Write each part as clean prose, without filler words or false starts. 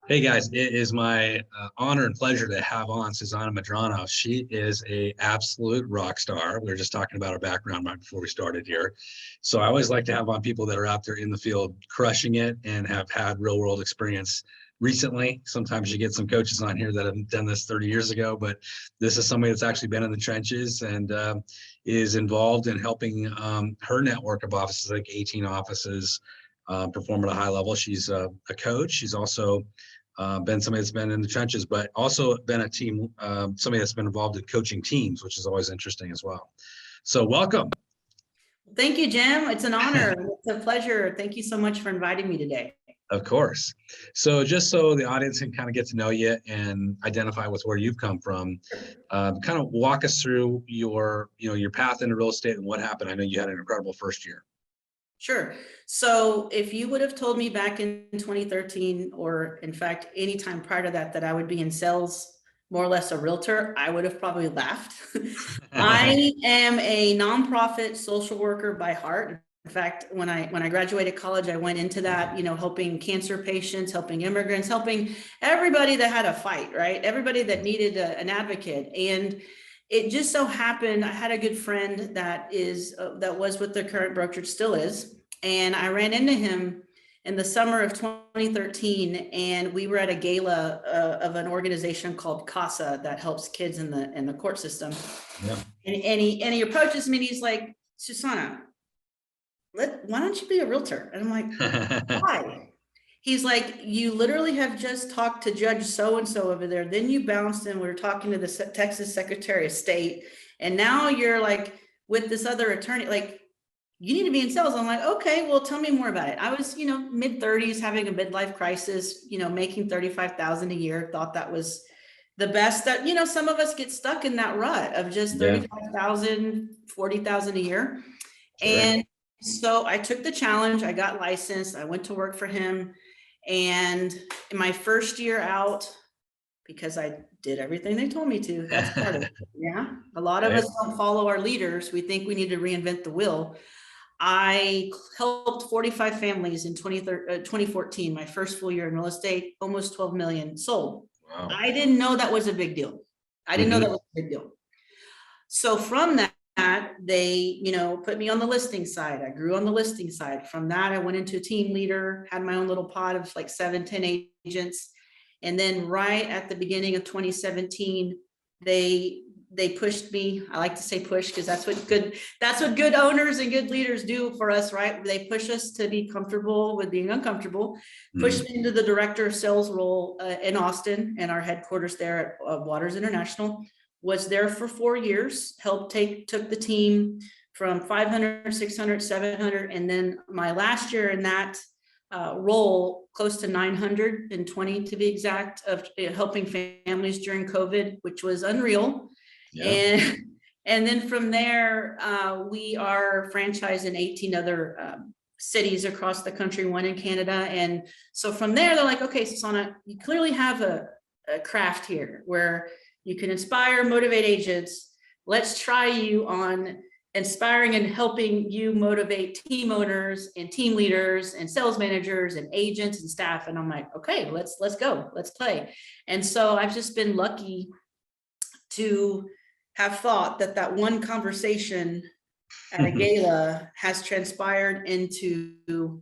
Hey guys, it is my honor and pleasure to have on Susana Medrano. She is a absolute rock star. We were just talking about her background right before we started here. So I always like to have on people that are out there in the field crushing it and have had real world experience recently. Sometimes you get some coaches on here that have done this 30 years ago, but this is somebody that's actually been in the trenches and is involved in helping her network of offices, like 18 offices, perform at a high level. She's a coach. She's also been somebody that's been in the trenches, but also been a team, somebody that's been involved in coaching teams, which is always interesting as well. So welcome. Thank you, Jim. It's an honor. It's a pleasure. Thank you so much for inviting me today. Of course. So just so the audience can kind of get to know you and identify with where you've come from, kind of walk us through your path into real estate and what happened. I know you had an incredible first year. Sure. So if you would have told me back in 2013, or in fact, any time prior to that, that I would be in sales, more or less a realtor, I would have probably laughed. I am a nonprofit social worker by heart. In fact, when I graduated college, I went into that, helping cancer patients, helping immigrants, helping everybody that had a fight, right? Everybody that needed an advocate. And it just so happened I had a good friend that was with the current brokerage, still is, and I ran into him in the summer of 2013, and we were at a gala of an organization called CASA that helps kids in the court system. Yeah. And he approaches me and he's like, Susanna, why don't you be a realtor? And I'm like, why? He's like, you literally have just talked to Judge so-and-so over there. Then you bounced and we were talking to the Texas Secretary of State. And now you're like with this other attorney, like you need to be in sales. I'm like, okay, well, tell me more about it. I was, mid 30s, having a midlife crisis, making 35,000 a year. Thought that was the best that, some of us get stuck in that rut of just 35,000, 40,000 a year. Sure. And so I took the challenge. I got licensed. I went to work for him. And in my first year out, because I did everything they told me to, that's part of it. Yeah. A lot of us don't follow our leaders. We think we need to reinvent the wheel. I helped 45 families in 2014, my first full year in real estate, almost 12 million sold. Wow. I didn't know that was a big deal. I didn't know that was a big deal. So from that, they, put me on the listing side. I grew on the listing side. From that, I went into a team leader, had my own little pod of like 7-10 agents. And then right at the beginning of 2017, they pushed me. I like to say push because that's what good owners and good leaders do for us, right? They push us to be comfortable with being uncomfortable. Pushed me into the director of sales role in Austin, and our headquarters there at Waters International. Was there for 4 years, took the team from 500, 600, 700. And then my last year in that role, close to 920 to be exact, of helping families during COVID, which was unreal. Yeah. And then from there, we are franchised in 18 other cities across the country, one in Canada. And so from there, they're like, okay, Susanna, you clearly have a craft here where you can inspire, motivate agents. Let's try you on inspiring and helping you motivate team owners and team leaders and sales managers and agents and staff. And I'm like, okay, let's go, let's play. And so I've just been lucky to have thought that one conversation at a gala has transpired into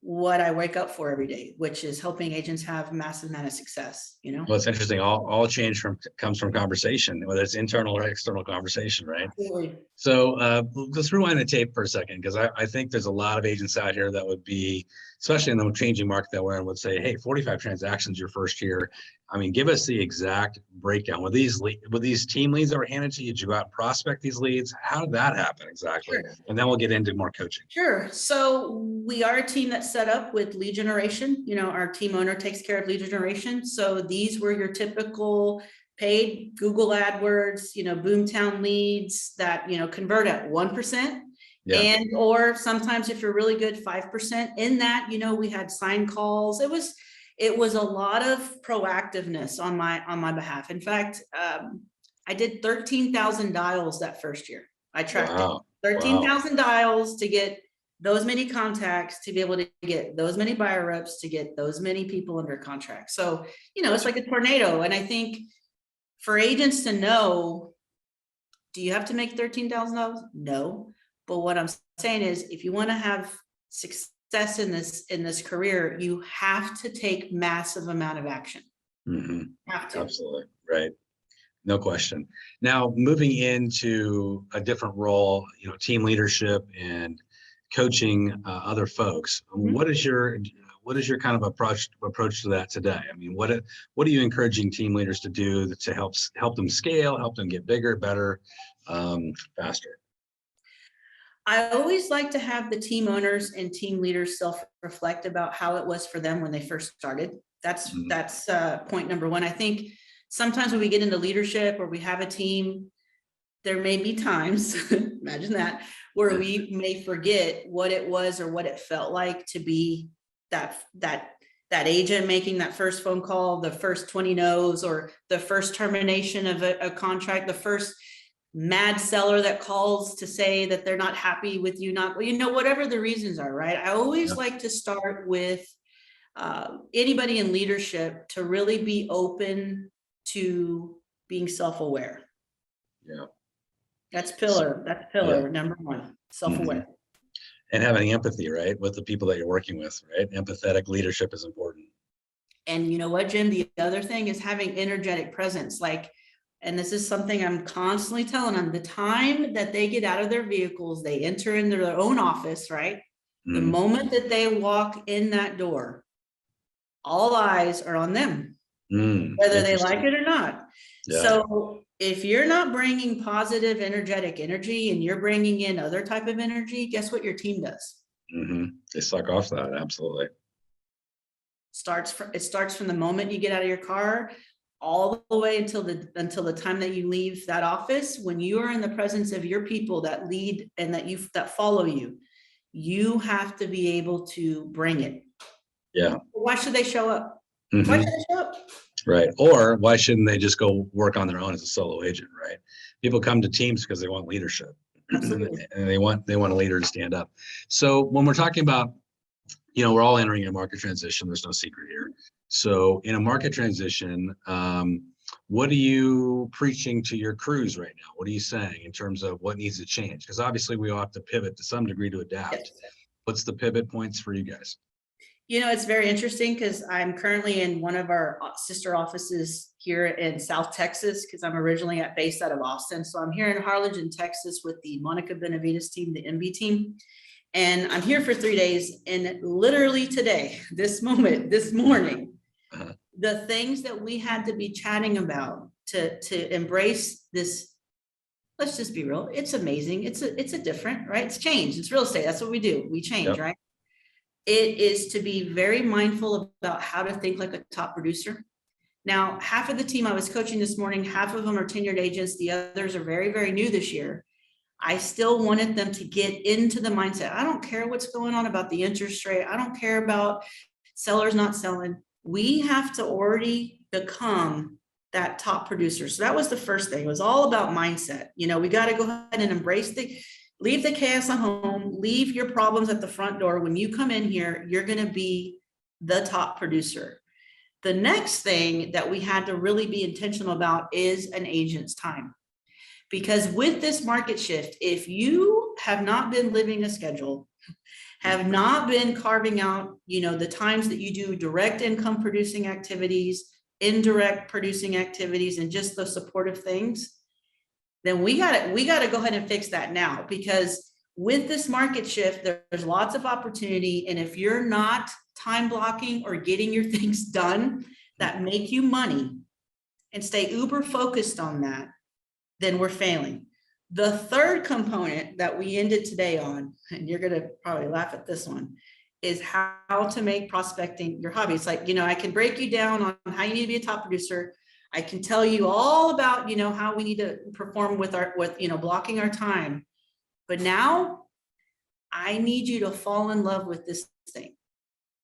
what I wake up for every day, which is helping agents have massive amount of success, Well, it's interesting. All change comes from conversation, whether it's internal or external conversation, right? Absolutely. So let's rewind the tape for a second, because I think there's a lot of agents out here that would be, especially in the changing market that we're in, would say, hey, 45 transactions your first year. I mean, give us the exact breakdown. Were these team leads that were handed to you? Did you go out and prospect these leads? How did that happen exactly? Sure. And then we'll get into more coaching. Sure. So we are a team that's set up with lead generation. Our team owner takes care of lead generation. So these were your typical paid Google AdWords, Boomtown leads that, convert at 1%. Yeah. And, or sometimes if you're really good, 5% in that, we had sign calls. It was a lot of proactiveness on my behalf. In fact, I did 13,000 dials that first year. I tracked it. 13,000 dials to get those many contacts to be able to get those many buyer reps to get those many people under contract. So, it's like a tornado. And I think for agents to know, do you have to make $13,000? No. But what I'm saying is, if you want to have success in this career, you have to take massive amount of action. Have to. Absolutely. Right. No question. Now, moving into a different role, team leadership and coaching other folks. What is your kind of approach to that today? I mean, what are you encouraging team leaders to do to help them scale, help them get bigger, better, faster? I always like to have the team owners and team leaders self-reflect about how it was for them when they first started. That's point number one. I think sometimes when we get into leadership or we have a team, there may be times, imagine that, where we may forget what it was or what it felt like to be that agent making that first phone call, the first 20 no's, or the first termination of a contract, the first mad seller that calls to say that they're not happy with you, whatever the reasons are, right? I always like to start with anybody in leadership to really be open to being self-aware. Yeah. That's pillar number one, self-aware. And having empathy, right, with the people that you're working with, right? Empathetic leadership is important. And you know what, Jim? The other thing is having energetic presence. And this is something I'm constantly telling them, the time that they get out of their vehicles, they enter into their own office, right? The moment that they walk in that door, all eyes are on them, whether they like it or not. Yeah. So if you're not bringing positive, energetic energy and you're bringing in other type of energy, guess what your team does? They suck off that. Absolutely. It starts from the moment you get out of your car all the way until the time that you leave that office. When you are in the presence of your people that lead and that follow you, you have to be able to bring it. Yeah. Why should they show up? Why should they show up? Right. Or why shouldn't they just go work on their own as a solo agent, right? People come to teams because they want leadership. Absolutely. And they want a leader to stand up. So when we're talking about, we're all entering a market transition, there's no secret here. So in a market transition, what are you preaching to your crews right now? What are you saying in terms of what needs to change? Because obviously we all have to pivot to some degree to adapt. Yes. What's the pivot points for you guys? It's very interesting because I'm currently in one of our sister offices here in South Texas, because I'm originally based out of Austin. So I'm here in Harlingen, Texas with the Monica Benavides team, the MB team. And I'm here for 3 days. And literally today, this morning, the things that we had to be chatting about to embrace this, let's just be real. It's amazing. It's a different, right? It's change. It's real estate. That's what we do. We change, right? It is to be very mindful about how to think like a top producer. Now, half of the team I was coaching this morning, half of them are tenured agents. The others are very, very new this year. I still wanted them to get into the mindset. I don't care what's going on about the interest rate. I don't care about sellers not selling. We have to already become that top producer. So that was the first thing. It was all about mindset. We got to go ahead and leave the chaos at home, leave your problems at the front door. When you come in here, you're going to be the top producer. The next thing that we had to really be intentional about is an agent's time. Because with this market shift, if you have not been living a schedule, have not been carving out, the times that you do direct income producing activities, indirect producing activities, and just those supportive things, then we got to go ahead and fix that now. Because with this market shift, there's lots of opportunity. And if you're not time blocking or getting your things done that make you money and stay uber focused on that, then we're failing. The third component that we ended today on, and you're going to probably laugh at this one, is how to make prospecting your hobby. It's like, I can break you down on how you need to be a top producer. I can tell you all about, how we need to perform with blocking our time. But now I need you to fall in love with this thing.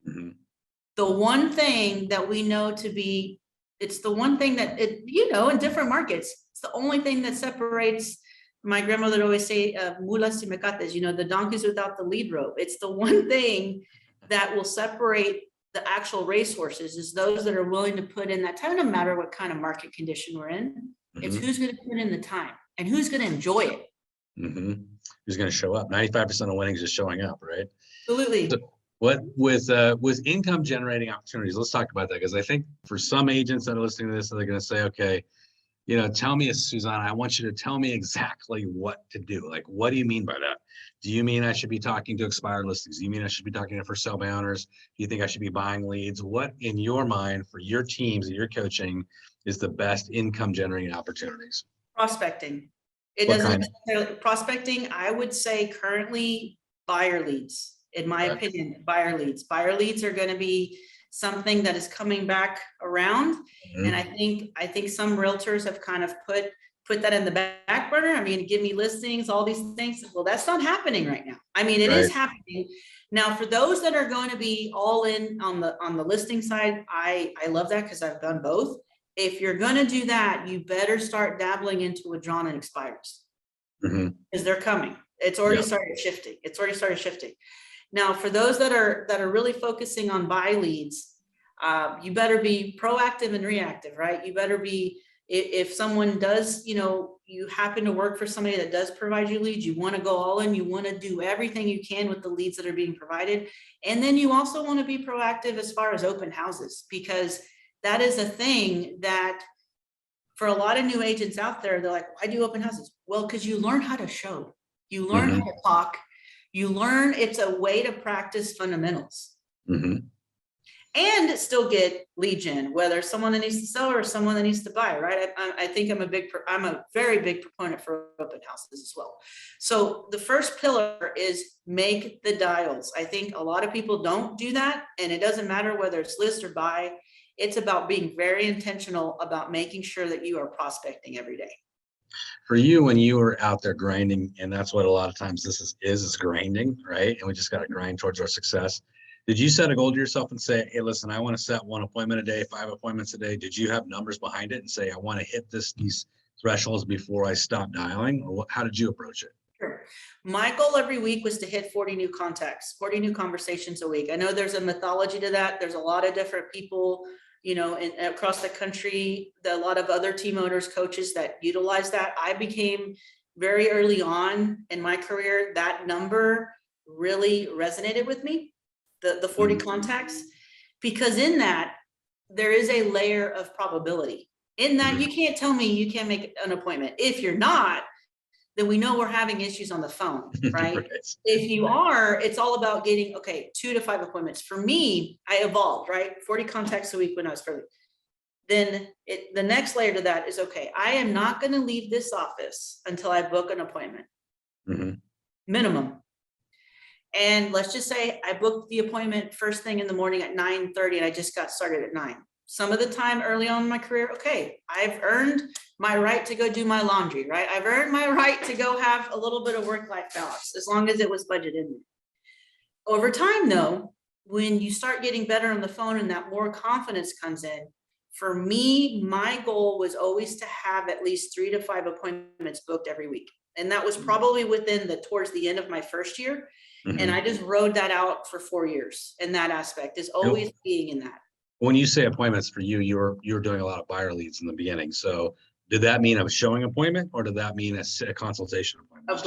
The one thing that we know to be, it's the one thing that in different markets, it's the only thing that separates my grandmother would always say, mulas sin mecates, the donkeys without the lead rope. It's the one thing that will separate the actual racehorses, is those that are willing to put in that time, no matter what kind of market condition we're in. It's who's going to put in the time and who's going to enjoy it. Who's going to show up? 95% of winnings is showing up, right? Absolutely. So what with income generating opportunities? Let's talk about that, because I think for some agents that are listening to this, they're going to say, okay, tell me, Susanna, I want you to tell me exactly what to do. Like, what do you mean by that? Do you mean I should be talking to expired listings? Do you mean I should be talking to for sale by owners? Do you think I should be buying leads? What in your mind for your teams that you're coaching is the best income generating opportunities? Prospecting. It What doesn't kind? necessarily prospecting. I would say currently buyer leads, in my opinion, buyer leads. Buyer leads are going to be something that is coming back around. And I think some realtors have kind of put that in the back burner. I mean, give me listings, all these things. Well, that's not happening right now. I mean, it is happening. Now, for those that are going to be all in on the listing side, I love that, because I've done both. If you're going to do that, you better start dabbling into withdrawn and expires, because they're coming. It's already started shifting. It's already started shifting. Now, for those that are really focusing on buy leads, you better be proactive and reactive, right? You better be, if someone does, you happen to work for somebody that does provide you leads, you want to go all in, you want to do everything you can with the leads that are being provided. And then you also want to be proactive as far as open houses, because that is a thing that for a lot of new agents out there, they're like, why do open houses? Well, because you learn how to show, you learn how to talk, you learn, it's a way to practice fundamentals. And still get lead gen, whether someone that needs to sell or someone that needs to buy, right? I think I'm a very big proponent for open houses as well. So the first pillar is make the dials. I think a lot of people don't do that, and it doesn't matter whether it's list or buy. It's about being very intentional about making sure that you are prospecting every day. For you, when you were out there grinding, and that's what a lot of times this is grinding, right? And we just got to grind towards our success. Did you set a goal to yourself and say, hey, listen, I want to set 1 appointment a day, 5 appointments a day? Did you have numbers behind it and say, I want to hit these thresholds before I stop dialing? Or how did you approach it? Sure. My goal every week was to hit 40 new contacts, 40 new conversations a week. I know there's a mythology to that. There's a lot of different people, across the country, a lot of other team owners, coaches that utilize that. I became very early on in my career, that number really resonated with me. The 40 contacts, because in that there is a layer of probability. In that you can't tell me you can't make an appointment. If you're not, then we know we're having issues on the phone, right? If you are, it's all about getting, 2 to 5 appointments. For me, I evolved, right? 40 contacts a week when I was early. Then the next layer to that is, I am not going to leave this office until I book an appointment, minimum. And let's just say I booked the appointment first thing in the morning at 9:30 and I just got started at 9. Some of the time early on in my career, I've earned my right to go do my laundry, right? I've earned my right to go have a little bit of work-life balance, as long as it was budgeted in. Over time though, when you start getting better on the phone and that more confidence comes in, for me, my goal was always to have at least 3 to 5 appointments booked every week. And that was probably towards the end of my first year. And I just rode that out for 4 years. And that aspect is always being in that. When you say appointments for you, you were doing a lot of buyer leads in the beginning. So did that mean a showing appointment, or did that mean a consultation appointment?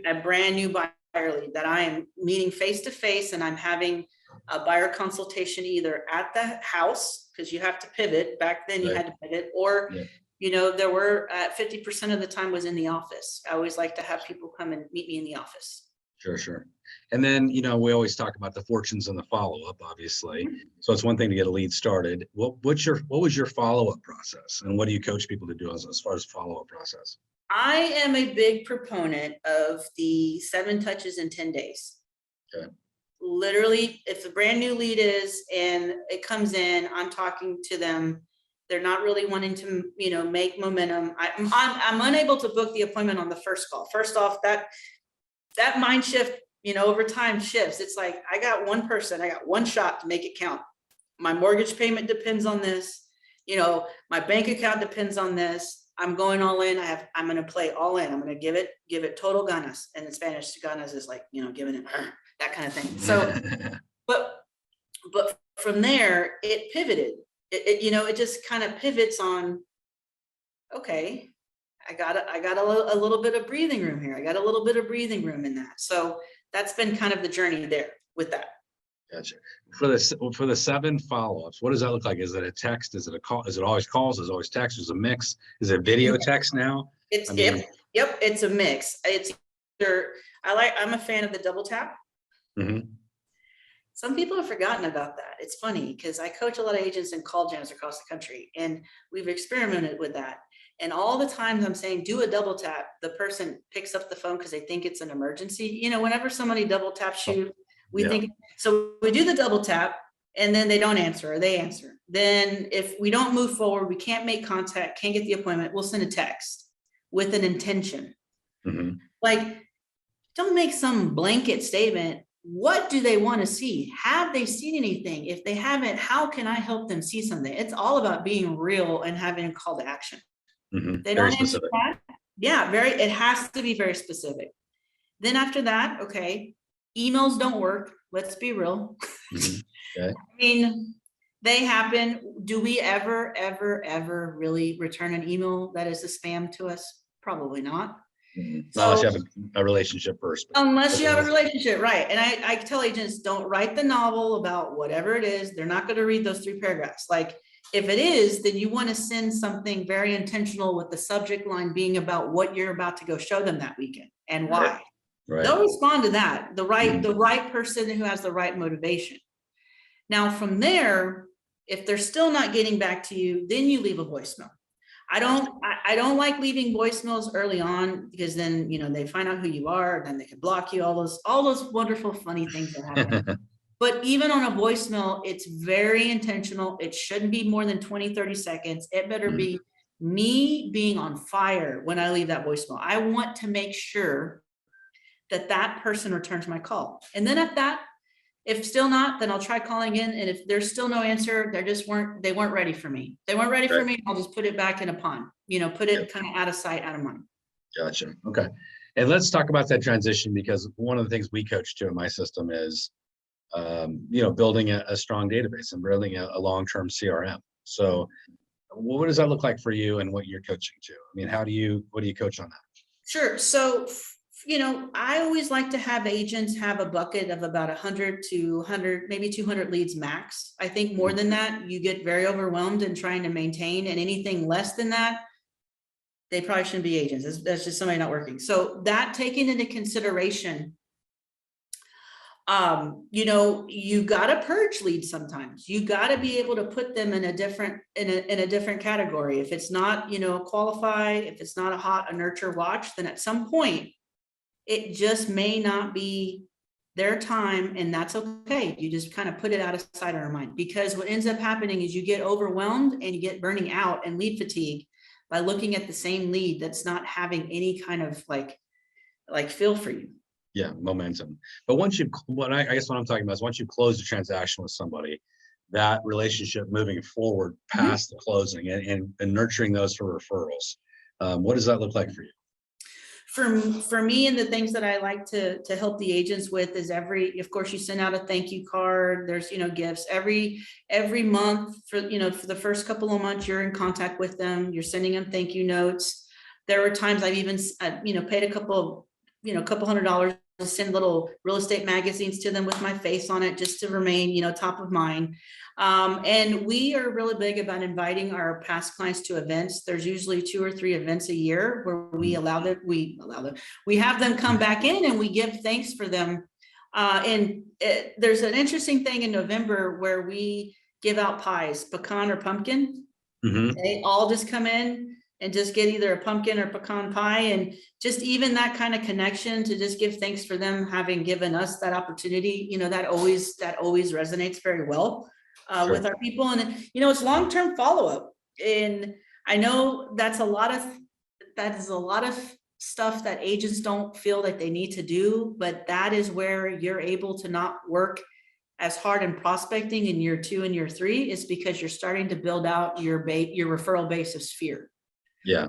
A brand new buyer lead that I am meeting face to face, and I'm having a buyer consultation either at the house, because you have to pivot. Back then you had to pivot, or there were 50% of the time was in the office. I always like to have people come and meet me in the office. Sure. And then, we always talk about the fortunes and the follow-up, obviously. So it's one thing to get a lead started. What was your follow-up process, and what do you coach people to do as far as follow-up process? I am a big proponent of the 7 touches in 10 days. Okay. Literally, if a brand new lead is, and it comes in, I'm talking to them. They're not really wanting to, make momentum. I'm unable to book the appointment on the first call. First off, that mind shift, over time shifts. It's like, I got one person, I got one shot to make it count. My mortgage payment depends on this. My bank account depends on this. I'm going all in. I'm going to play all in. I'm going to give it total ganas. And in Spanish, ganas is like, giving it that kind of thing. So, but from there, it pivoted. It just kind of pivots on, okay, I got a little bit of breathing room here. I got a little bit of breathing room in that. So that's been kind of the journey there with that. Gotcha. For the 7 follow-ups, what does that look like? Is it a text? Is it a call? Is it always calls? Is it always text? Is it a mix? Is it video text now? It's yep, it's a mix. It's either I'm a fan of the double tap. Mm-hmm. Some people have forgotten about that. It's funny because I coach a lot of agents in call jams across the country, and we've experimented with that. And all the times I'm saying, do a double tap, the person picks up the phone because they think it's an emergency. Whenever somebody double taps you, we think, so we do the double tap and then they don't answer or they answer. Then if we don't move forward, we can't make contact, can't get the appointment, we'll send a text with an intention. Mm-hmm. Like, don't make some blanket statement. What do they want to see? Have they seen anything? If they haven't, how can I help them see something? It's all about being real and having a call to action. Mm-hmm. They Very don't answer specific. that. Yeah, it has to be very specific. Then after that, okay, emails don't work. Let's be real. Mm-hmm. Okay. I mean, they happen. Do we ever really return an email that is a spam to us? Probably not. Mm-hmm. So, unless you have a relationship first. Unless you have a relationship, right. And I tell agents, don't write the novel about whatever it is. They're not going to read those 3 paragraphs. Like, if it is, then you want to send something very intentional with the subject line being about what you're about to go show them that weekend and why. Right. They'll respond to that. The right person who has the right motivation. Now, from there, if they're still not getting back to you, then you leave a voicemail. I don't like leaving voicemails early on because then, they find out who you are, and then they can block you, all those wonderful, funny things that happen. But even on a voicemail, it's very intentional. It shouldn't be more than 20, 30 seconds. It better be me being on fire when I leave that voicemail. I want to make sure that person returns my call. And then if still not, then I'll try calling in. And if there's still no answer, they weren't ready for me. They weren't ready for me. I'll just put it back in a pond, put it kind of out of sight, out of mind. Gotcha. Okay. And let's talk about that transition, because one of the things we coach to in my system is, building a strong database and building a long-term CRM. So what does that look like for you and what you're coaching to? I mean, what do you coach on that? Sure. So, I always like to have agents have a bucket of about 100 to 100, maybe 200 leads max. I think more than that, you get very overwhelmed in trying to maintain, and anything less than that, they probably shouldn't be agents. That's just somebody not working. So that taken into consideration, you got to purge leads sometimes. You got to be able to put them in a different category. If it's not, qualify, if it's not a nurture watch, then at some point, it just may not be their time, and that's okay. You just kind of put it out of sight or mind, because what ends up happening is you get overwhelmed and you get burning out and lead fatigue by looking at the same lead that's not having any kind of like feel for you. Yeah, momentum. But I guess what I'm talking about is once you close the transaction with somebody, that relationship moving forward past the closing and nurturing those for referrals. What does that look like for you? For me, and the things that I like to help the agents with is of course, you send out a thank you card. There's, gifts every month for the first couple of months, you're in contact with them. You're sending them thank you notes. There were times I've even, paid a couple $100 to send little real estate magazines to them with my face on it, just to remain, top of mind. And we are really big about inviting our past clients to events. There's usually 2 or 3 events a year where we have them come back in and we give thanks for them. There's an interesting thing in November where we give out pies, pecan or pumpkin. They all just come in and just get either a pumpkin or pecan pie, and just even that kind of connection to just give thanks for them having given us that opportunity. that always resonates very well with our people. And it's long-term follow-up, and I know that is a lot of stuff that agents don't feel like they need to do, but that is where you're able to not work as hard in prospecting in year 2 and year 3, is because you're starting to build out your referral base of sphere. Yeah.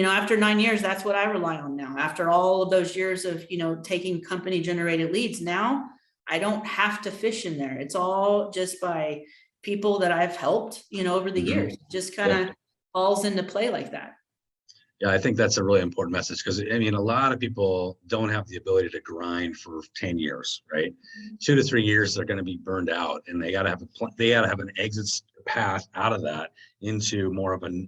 After 9 years, that's what I rely on now. After all of those years of, taking company generated leads, now I don't have to fish in there. It's all just by people that I've helped, over the years. It just kind of falls into play like that. Yeah, I think that's a really important message, because I mean, a lot of people don't have the ability to grind for 10 years, right? 2 to 3 years, they're going to be burned out, and they got to have an exit path out of that into more of an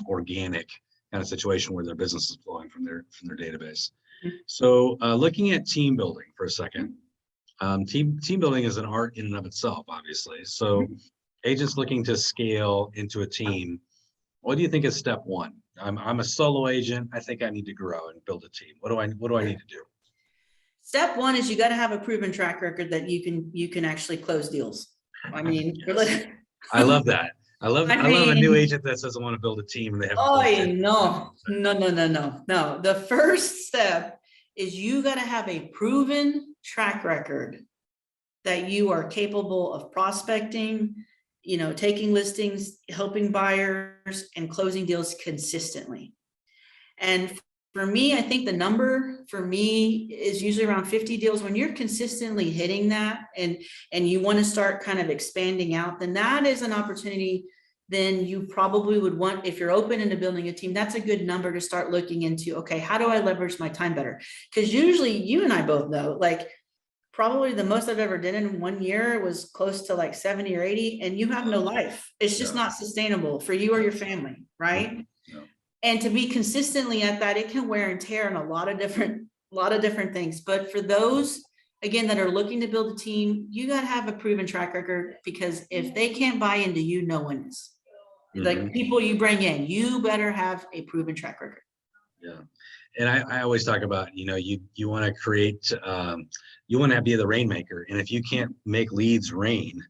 organic kind of situation where their business is flowing from their database. So looking at team building for a second, team building is an art in and of itself, obviously. So agents looking to scale into a team, what do you think is step one? I'm a solo agent. I think I need to grow and build a team. What do I need to do? Step one is you got to have a proven track record that you can actually close deals. I mean, Yes. I love that. I love a new agent that says I want to build a team and they haven't. Oh, no. The first step is you got to have a proven track record that you are capable of prospecting, taking listings, helping buyers, and closing deals consistently. And for me, I think the number for me is usually around 50 deals. When you're consistently hitting that and you want to start kind of expanding out, then that is an opportunity. Then you probably would want, if you're open into building a team, that's a good number to start looking into. Okay, how do I leverage my time better? Because usually you and I both know, like, probably the most I've ever done in 1 year was close to like 70 or 80, and you have no life. It's just not sustainable for you or your family, right? No. And to be consistently at that, it can wear and tear on a lot of different things. But for those, again, that are looking to build a team, you got to have a proven track record, because if they can't buy into you, no one is. Like, people you bring in, you better have a proven track record. Yeah. And I always talk about, you want to create, you want to be the rainmaker. And if you can't make leads rain,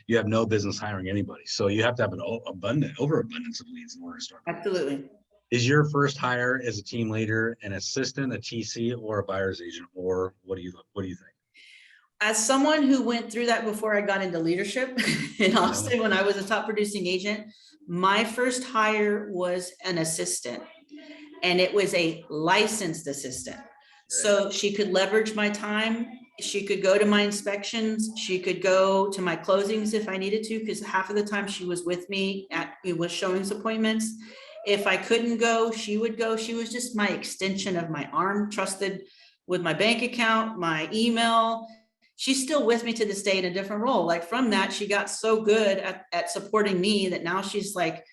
you have no business hiring anybody. So you have to have an overabundance of leads in order to start. Absolutely. Is your first hire as a team leader an assistant, a TC, or a buyer's agent, or what do you think? As someone who went through that before I got into leadership in Austin, when I was a top producing agent, my first hire was an assistant, and it was a licensed assistant. So she could leverage my time. She could go to my inspections. She could go to my closings if I needed to, because half of the time she was with me with showings appointments. If I couldn't go, she would go. She was just my extension of my arm, trusted with my bank account, my email. She's still with me to this day in a different role. Like, from that, she got so good at supporting me that now she's like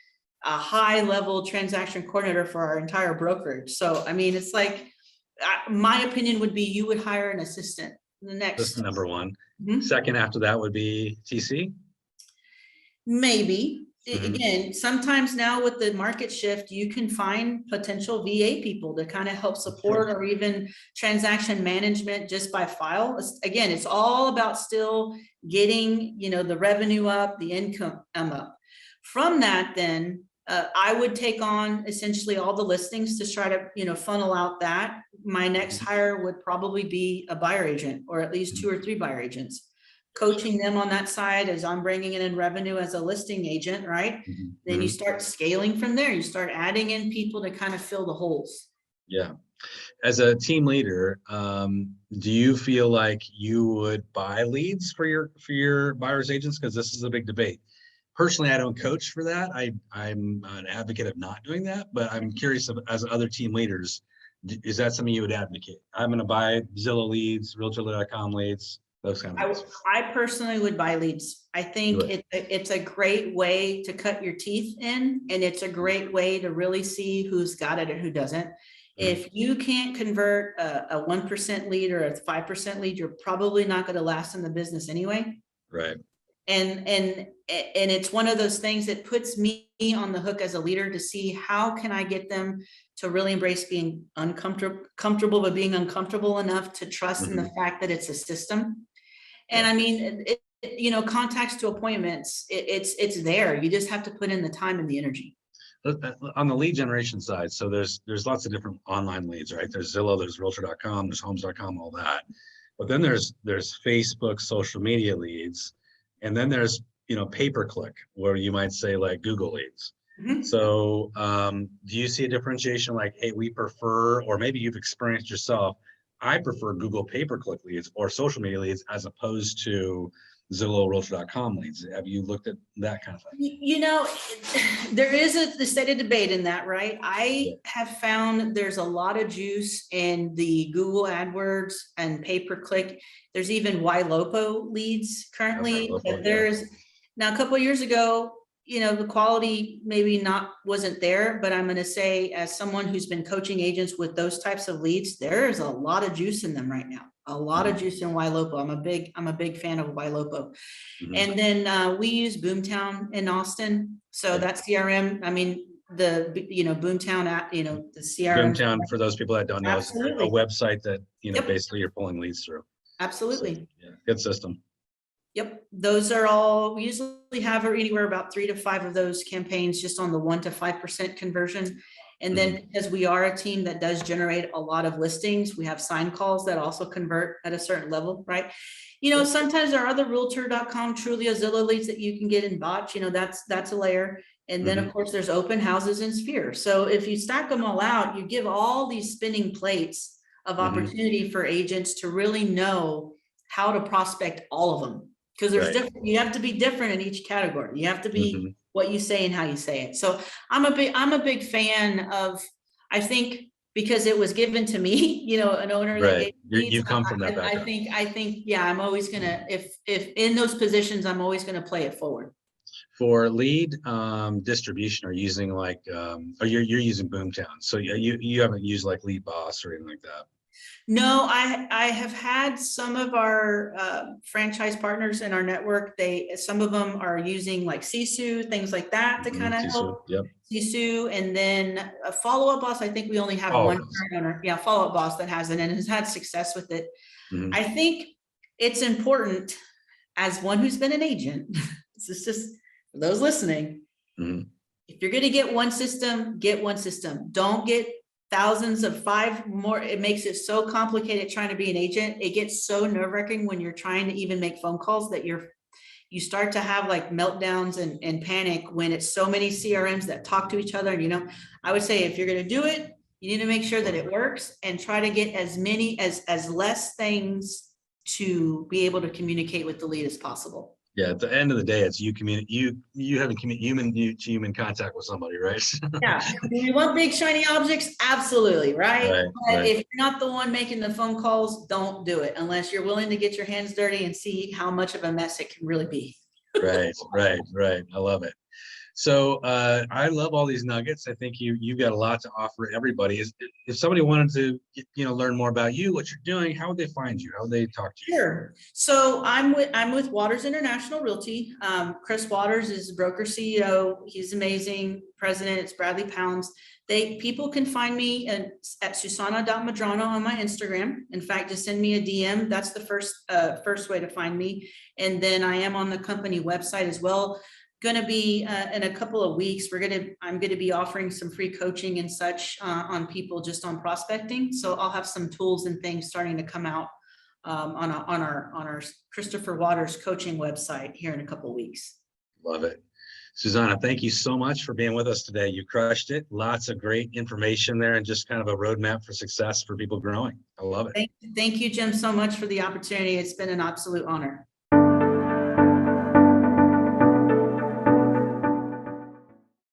a high level transaction coordinator for our entire brokerage. So, I mean, it's like, my opinion would be you would hire an assistant. The next. That's number one. Second after that would be TC? Maybe. Again, sometimes now with the market shift, you can find potential VA people to kind of help support, or even transaction management just by file. Again, it's all about still getting, the revenue up, the income up. From that, then I would take on essentially all the listings to try to, funnel out that. My next hire would probably be a buyer agent, or at least 2 or 3 buyer agents, coaching them on that side as I'm bringing in revenue as a listing agent, right? Then you start scaling from there. You start adding in people to kind of fill the holes. Yeah. As a team leader, do you feel like you would buy leads for your buyers agents? Because this is a big debate. Personally, I don't coach for that. I'm an advocate of not doing that, but I'm curious as other team leaders, is that something you would advocate? I'm going to buy Zillow leads, Realtor.com leads, those kind of things. I personally would buy leads. I think it's a great way to cut your teeth in, and it's a great way to really see who's got it and who doesn't. If you can't convert a 1% lead or a 5% lead, you're probably not going to last in the business anyway. Right. And it's one of those things that puts me on the hook as a leader to see how can I get them to really embrace being comfortable, but being uncomfortable enough to trust in the fact that it's a system. And I mean, contacts to appointments, it's there. You just have to put in the time and the energy. On the lead generation side, so there's lots of different online leads, right? There's Zillow, there's Realtor.com, there's Homes.com, all that. But then there's Facebook, social media leads. And then there's, pay-per-click, where you might say like Google leads. Mhm. So do you see a differentiation like, hey, we prefer, or maybe you've experienced yourself, I prefer Google pay-per-click leads or social media leads as opposed to Zillow, Realtor.com leads? Have you looked at that kind of thing? You know, there is the stated debate in that, right? Yeah. I have found there's a lot of juice in the Google AdWords and pay-per-click. There's even YLOPO leads currently, Okay, but yeah. there's now a couple of years ago, you know, the quality maybe wasn't there, but I'm going to say, as someone who's been coaching agents with those types of leads, there's a lot of juice in them right now. A lot of juice in YLOPO. I'm a big fan of YLOPO. And then we use Boomtown in Austin. So that CRM, I mean, Boomtown app, the CRM. Boomtown, for those people that don't know, is a website that, basically you're pulling leads through. Absolutely. So, yeah, good system. Yep. Those are all, we usually have anywhere about 3 to 5 of those campaigns just on the 1 to 5% conversion. And then because we are a team that does generate a lot of listings, we have sign calls that also convert at a certain level, right? Sometimes there are other realtor.com, Trulia, Zillow leads that you can get in bots, that's a layer. And then of course there's open houses and Sphere. So if you stack them all out, you give all these spinning plates of opportunity for agents to really know how to prospect all of them. Because there's different, you have to be different in each category. You have to be what you say and how you say it. So I'm a big fan of, I think, because it was given to me, an owner that gave me, you come from that background. I think, yeah, I'm always gonna, if in those positions, I'm always gonna play it forward. For lead distribution, are you using like, or you're using Boomtown, so you haven't used like Lead Boss or anything like that? No, I have had some of our franchise partners in our network. Some of them are using like Sisu, things like that to kind of help. Yep. Sisu, and then a Follow-Up Boss. I think we only have one current owner. Yeah, Follow-Up Boss that has it and has had success with it. I think it's important, as one who's been an agent, this is just for those listening. If you're going to get one system, get one system. Don't get thousands of 5 more. It makes it so complicated trying to be an agent. It gets so nerve-wracking when you're trying to even make phone calls that you start to have like meltdowns and panic when it's so many CRMs that talk to each other. And, I would say if you're going to do it, you need to make sure that it works and try to get as many as less things to be able to communicate with the lead as possible. Yeah, at the end of the day, it's you having human to human contact with somebody, right? Yeah. Do we want big shiny objects? Absolutely, right? But if you're not the one making the phone calls, don't do it unless you're willing to get your hands dirty and see how much of a mess it can really be. Right. I love it. So I love all these nuggets. I think you've got a lot to offer everybody. If somebody wanted to learn more about you, what you're doing, how would they find you? How would they talk to you? Sure. So I'm with Waters International Realty. Chris Waters is broker CEO. He's amazing. President, it's Bradley Pounds. People can find me at Susana.Medrano on my Instagram. In fact, just send me a DM. That's the first way to find me. And then I am on the company website as well. Going to be in a couple of weeks, I'm going to be offering some free coaching and such on people just on prospecting. So I'll have some tools and things starting to come out on our Christopher Waters coaching website here in a couple of weeks. Love it. Susanna, thank you so much for being with us today. You crushed it. Lots of great information there and just kind of a roadmap for success for people growing. I love it. Thank you, Jim, so much for the opportunity. It's been an absolute honor.